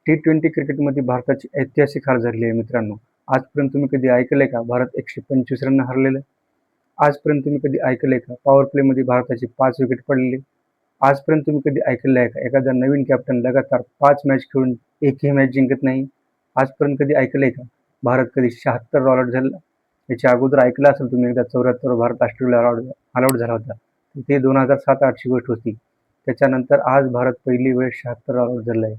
T20 क्रिकेटमध्ये भारताची ऐतिहासिक हार झाली आहे मित्रांनो. आजपर्यंत तुम्ही कधी ऐकलंय का भारत 125 रननं हरलेलं? आजपर्यंत तुम्ही कधी ऐकलंय का पॉवर प्लेमध्ये भारताची 5 विकेट पडलेली? आजपर्यंत तुम्ही कधी ऐकलंय का एखादा नवीन कॅप्टन लगातार 5 मॅच खेळून एकही मॅच जिंकत नाही? आजपर्यंत कधी ऐकलंय का भारत कधी 76 ऑल आउट झाला? याच्या अगोदर ऐकलं असेल तुम्ही एकदा 74 भारत ऑस्ट्रेलियाला ऑल आउट झाला होता. ते 2007-8ची गोष्ट होती. त्याच्यानंतर आज भारत पहिली वेळ 76 ऑल आउट झाला आहे.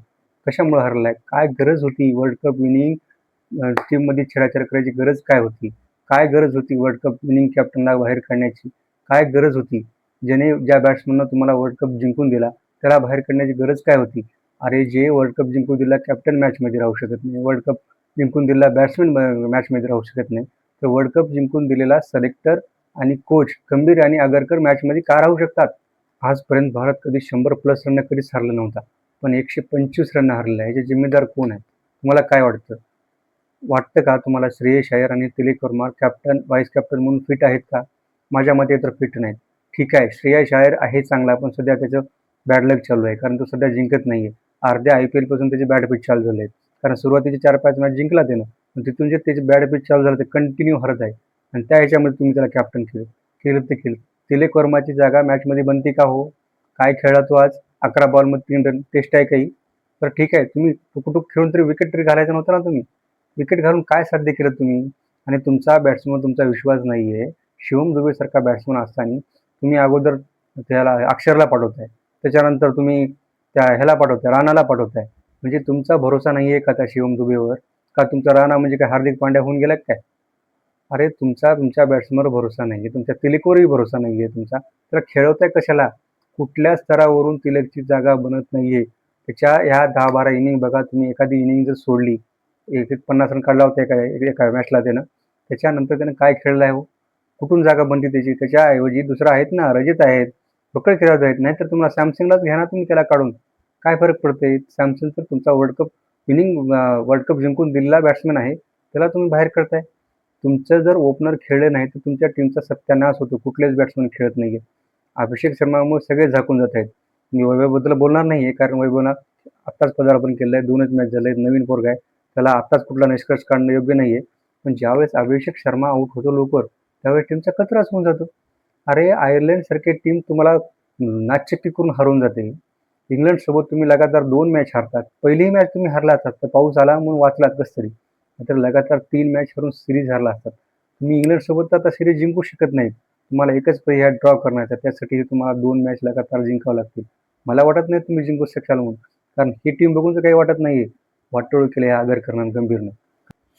कशामुळे हरलाय? काय गरज होती वर्ल्ड कप विनिंग टीममध्ये छेडाछेड करायची गरज काय होती? काय गरज होती वर्ल्ड कप विनिंग कॅप्टनला बाहेर काढण्याची? काय गरज होती? ज्याने ज्या बॅट्समननं तुम्हाला वर्ल्ड कप जिंकून दिला त्याला बाहेर काढण्याची गरज काय होती? अरे जे वर्ल्ड कप जिंकून दिला कॅप्टन मॅचमध्ये राहू शकत नाही, वर्ल्ड कप जिंकून दिला बॅट्समन मॅचमध्ये राहू शकत नाही, तर वर्ल्ड कप जिंकून दिलेला सिलेक्टर आणि कोच गंभीर आणि आगरकर मॅचमध्ये का राहू शकतात? आजपर्यंत भारत कधी 100+ रन कधीच हरला नव्हता, पण 125 रन हरले. याचे जिम्मेदार कोण आहे? तुम्हाला काय वाटतं? वाटतं का तुम्हाला श्रेयस अय्यर आणि Tilak Varma captain vice captain म्हणून फिट आहेत का? माझ्या मते तर फिट नाहीत. ठीक आहे, श्रेयस अय्यर आहे चांगला, पण सध्या त्याचं बॅड लक चालू आहे, कारण तो सध्या जिंकत नाहीये. अर्ध्या IPL पासून त्याचे बॅड पिच चालू झाले आहेत, कारण सुरुवातीचे 4-5 मॅच जिंकला त्यानं, पण तिथून जे त्याचे बॅड पिच चालू झालं ते कंटिन्यू हरत आहे, आणि त्या ह्याच्यामध्ये तुम्ही त्याला कॅप्टन केलं ते केलं. तिलक वर्माची जागा मॅचमध्ये बनते का हो? काय खेळला तो आज? 11 बॉलमध्ये 3 रन, टेस्ट आहे काही? तर ठीक आहे, तुम्ही टुकटुक खेळून तरी विकेट तरी घालायचा नव्हता ना तुम्ही? विकेट घालून काय साध्य केलं तुम्ही? आणि तुमचा बॅट्समन तुमचा विश्वास नाहीये. शिवम दुबे सारखा बॅट्समन असताना तुम्ही अगोदर त्याला अक्षरला पाठवताय, त्याच्यानंतर तुम्ही त्या ह्याला पाठवताय, राणाला पाठवताय. म्हणजे तुमचा भरोसा नाहीये का त्या शिवम दुबेवर? का तुमचा राणा म्हणजे काय हार्दिक पांड्या होऊन गेला काय? अरे तुमच्या बॅट्समनवर भरोसा नाहीये, तुमच्या तिलकवरही भरोसा नाहीये तुमचा, तर खेळवताय कशाला? कुठल्या स्तरावरून तिलकची जागा बनत नाहीये? त्याच्या ह्या 10-12 इनिंग बघा तुम्ही, एखादी इनिंग जर सोडली, एक 50 रन काढला होता एका मॅचला त्यानं, त्याच्यानंतर त्यानं काय खेळलं आहे हो? कुठून जागा बनते त्याची? त्याच्याऐवजी दुसरा आहेत ना, रजत आहेत, बकळ खेळत आहेत. नाहीतर तुम्हाला सॅमसंगलाच घ्या ना तुम्ही त्याला काढून. काय फरक पडते? सॅमसंग तर तुमचा वर्ल्ड कप जिंकून दिलेला बॅट्समन आहे, त्याला तुम्ही बाहेर करताय. तुमचं जर ओपनर खेळले नाही तर तुमच्या टीमचा सत्यानाश होतो. कुठलेच बॅट्समन खेळत नाहीये. अभिषेक शर्मामुळे सगळे झाकून जात आहेत. मी वैभवबद्दल बोलणार नाहीये, कारण वैभवनं आत्ताच पदार्पण केलं आहे, 2च मॅच झाले, नवीन पोरगा आहे, त्याला आत्ताच कुठला निष्कर्ष काढणं योग्य नाहीये. पण ज्यावेळेस अभिषेक शर्मा आऊट होतो लवकर, त्यावेळेस टीमचा कचराच होऊन जातो. अरे आयर्लंड सारखी टीम तुम्हाला नाचक्की करून हरवून जाते. इंग्लंड सोबत तुम्ही लगातार 2 मॅच हारतात. पहिली मॅच तुम्ही हरला असतात तर पाऊस आला म्हणून वाचलात कसं तरी, तर लगातार 3 मॅच हरून सिरीज हरला असतात. तुम्ही इंग्लंड सोबत आता सिरीज जिंकू शकत नाही. तुम्हाला एकच पर्याय ड्रॉ करण्याचा, त्यासाठी तुम्हाला 2 मॅच लगातार जिंकावं लागतील. मला वाटत नाही तुम्ही जिंकू शकाल म्हणून, कारण ही टीम बघून तर काही वाटत नाहीये. वाटोळ केलं या आगरकरनं गंभीरनं.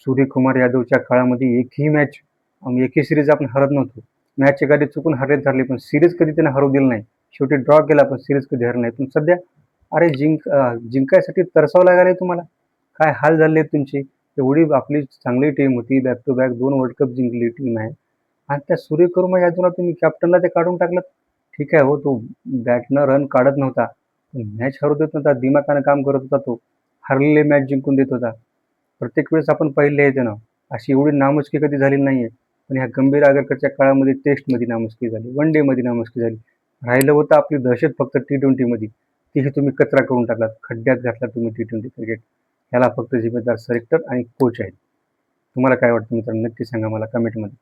सूर्यकुमार यादवच्या काळामध्ये एकही सिरीज आपण हरत नव्हतो. मॅच एखादी चुकून हरत झाली, पण सिरीज कधी त्याने हरवू दिलं नाही. शेवटी ड्रॉ केला, पण सिरीज कधी हरलं नाही. पण सध्या अरे जिंकायसाठी तरसावं लागायलंय तुम्हाला. काय हाल झाले तुमचे? एवढी आपली चांगली टीम होती, back to back 2 world cup जिंकली टीम आहे, आणि त्या सूर्यकुमार यादवला तुम्ही कॅप्टनला ते काढून टाकलं. ठीक आहे हो, तो बॅटनं रन काढत नव्हता, पण मॅच हरवू देत नव्हता, दिमाखानं काम करत होता तो. हरलेले मॅच जिंकून देत होता. प्रत्येक वेळेस आपण पाहिले आहे त्यानं, अशी एवढी नामुष्की कधी झाली नाहीये. पण ह्या गंभीर आगरकरच्या काळामध्ये टेस्टमध्ये नामुष्की झाली, वन डेमध्ये नामुष्की झाली. राहिलं होतं आपली दहशत फक्त T20मध्ये, तीही तुम्ही कचरा करून टाकलात, खड्ड्यात घातला तुम्ही T20 क्रिकेट. ह्याला फक्त जिम्मेदार सिलेक्टर आणि कोच आहेत. तुम्हाला काय वाटतं मित्रांनो? नक्की सांगा मला कमेंटमध्ये.